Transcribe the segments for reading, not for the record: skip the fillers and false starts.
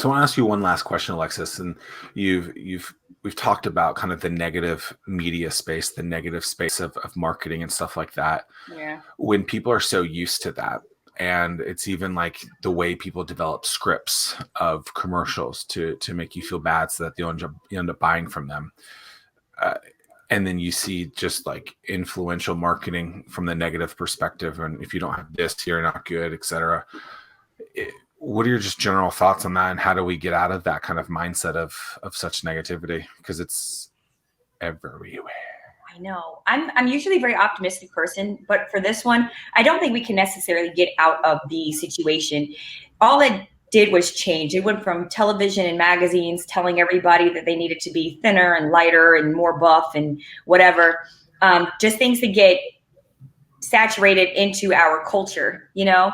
So I want to ask you one last question, Alexis, and we've talked about kind of the negative media space, the negative space of marketing and stuff like that. Yeah. When people are so used to that, and it's even like the way people develop scripts of commercials to make you feel bad so that you end up buying from them. And then you see just like influential marketing from the negative perspective. And if you don't have this, you're not good, et cetera. What are your just general thoughts on that? And how do we get out of that kind of mindset of such negativity? Because it's everywhere. I know. I'm usually a very optimistic person, but for this one, I don't think we can necessarily get out of the situation. All it did was change. It went from television and magazines telling everybody that they needed to be thinner and lighter and more buff and whatever. Just things that get saturated into our culture, you know?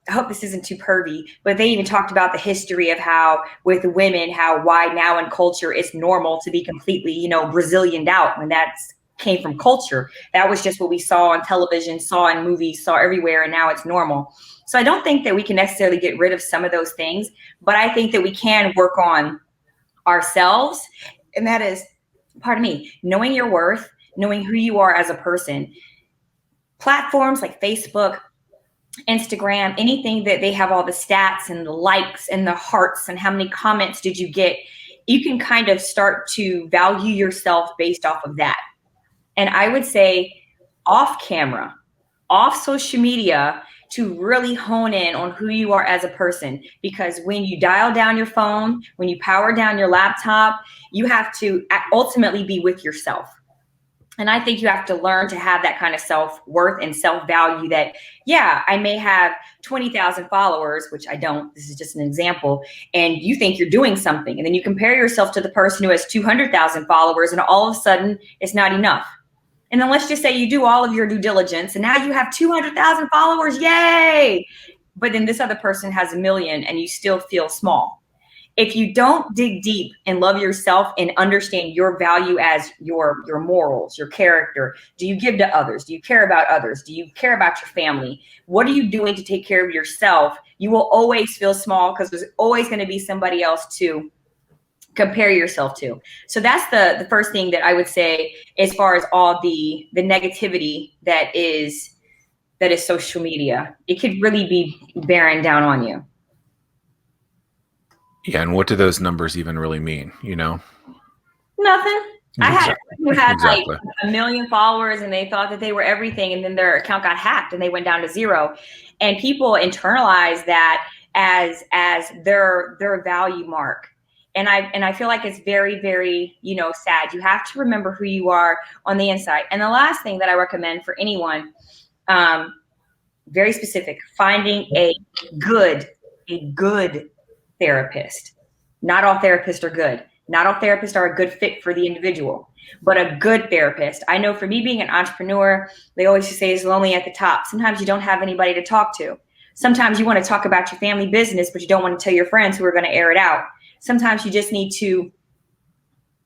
I hope this isn't too pervy, but they even talked about the history of how with women, why now in culture it's normal to be completely, Brazilianed out when that's came from culture. That was just what we saw on television, saw in movies, saw everywhere, and now it's normal. So I don't think that we can necessarily get rid of some of those things, but I think that we can work on ourselves. And that is, pardon me, knowing your worth, knowing who you are as a person. Platforms like Facebook, Instagram, anything that they have all the stats and the likes and the hearts and how many comments did you get, you can kind of start to value yourself based off of that. And I would say off camera, off social media, to really hone in on who you are as a person. Because when you dial down your phone, when you power down your laptop, you have to ultimately be with yourself. And I think you have to learn to have that kind of self-worth and self-value that, yeah, I may have 20,000 followers, which I don't. This is just an example. And you think you're doing something. And then you compare yourself to the person who has 200,000 followers, and all of a sudden it's not enough. And then let's just say you do all of your due diligence and now you have 200,000 followers. Yay. But then this other person has 1 million and you still feel small. If you don't dig deep and love yourself and understand your value as your morals, your character, do you give to others? Do you care about others? Do you care about your family? What are you doing to take care of yourself? You will always feel small because there's always going to be somebody else to compare yourself to. So that's the first thing that I would say as far as all the negativity that is social media. It could really be bearing down on you. Yeah, and what do those numbers even really mean, Nothing. Exactly. I had who had Exactly. like 1 million followers and they thought that they were everything, and then their account got hacked and they went down to 0. And people internalize that as their value mark. And I feel like it's very, very, sad. You have to remember who you are on the inside. And the last thing that I recommend for anyone, very specific, finding a good therapist. Not all therapists are good. Not all therapists are a good fit for the individual, but a good therapist. I know for me being an entrepreneur, they always say it's lonely at the top. Sometimes you don't have anybody to talk to. Sometimes you want to talk about your family business, but you don't want to tell your friends who are going to air it out. Sometimes you just need to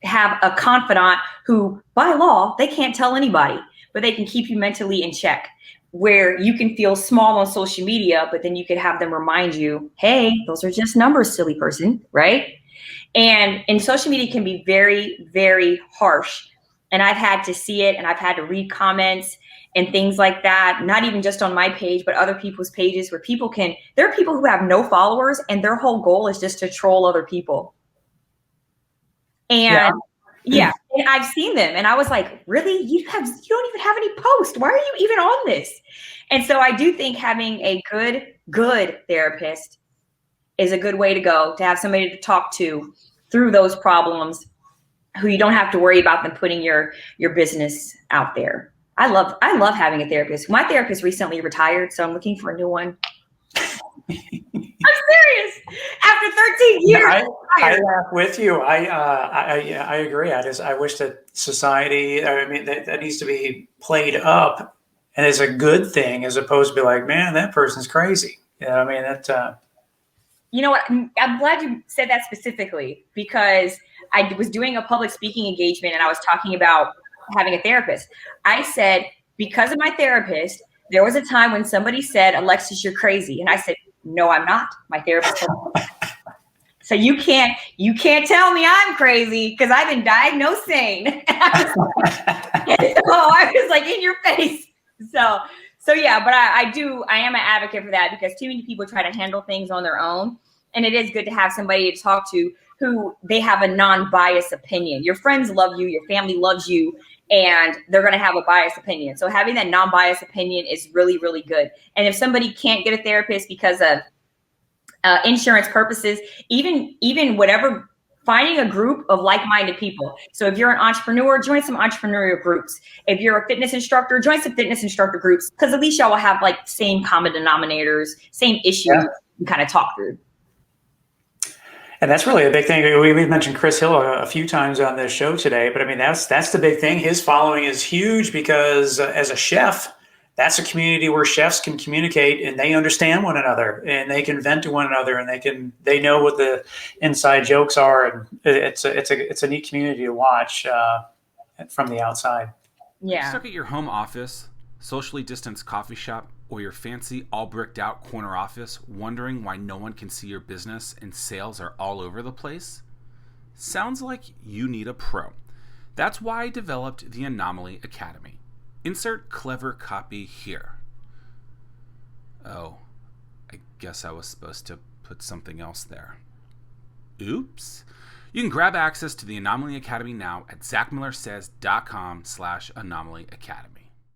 have a confidant who, by law, they can't tell anybody, but they can keep you mentally in check, where you can feel small on social media, but then you could have them remind you, hey, those are just numbers, silly person, right? And social media can be very, very harsh. And I've had to see it, and I've had to read comments and things like that, not even just on my page, but other people's pages where there are people who have no followers and their whole goal is just to troll other people. And yeah, and I've seen them and I was like, really? You don't even have any posts. Why are you even on this? And so I do think having a good therapist is a good way to go, to have somebody to talk to through those problems, who you don't have to worry about them putting your business out there. I love having a therapist. My therapist recently retired, so I'm looking for a new one. I'm serious. After 13 years, I laugh with you. I agree. I wish that society, that needs to be played up, and it's a good thing as opposed to be like, man, that person's crazy. Yeah, You know what? I'm glad you said that specifically, because I was doing a public speaking engagement and I was talking about having a therapist. I said, because of my therapist, there was a time when somebody said, Alexis, you're crazy. And I said, no, I'm not. My therapist told me. So you can't tell me I'm crazy because I've been diagnosed sane. I was like in your face. So yeah, but I am an advocate for that because too many people try to handle things on their own. And it is good to have somebody to talk to who they have a non-biased opinion. Your friends love you, your family loves you, and they're going to have a biased opinion. So having that non-biased opinion is really, really good. And if somebody can't get a therapist because of insurance purposes, even whatever, finding a group of like-minded people. So if you're an entrepreneur, join some entrepreneurial groups. If you're a fitness instructor, join some fitness instructor groups, because at least y'all will have like same common denominators, same issues you kind of talk through. And that's really a big thing. We've mentioned Chris Hill a few times on this show today, but I mean, that's the big thing. His following is huge because as a chef, that's a community where chefs can communicate and they understand one another and they can vent to one another and they know what the inside jokes are. And it's a neat community to watch from the outside. Yeah. You're stuck at your home office, socially distanced coffee shop, or your fancy all bricked out corner office, wondering why no one can see your business and sales are all over the place? Sounds like you need a pro. That's why I developed the Anomaly Academy. Insert clever copy here. Oh, I guess I was supposed to put something else there. Oops. You can grab access to the Anomaly Academy now at zackmillersays.com/Anomaly Academy.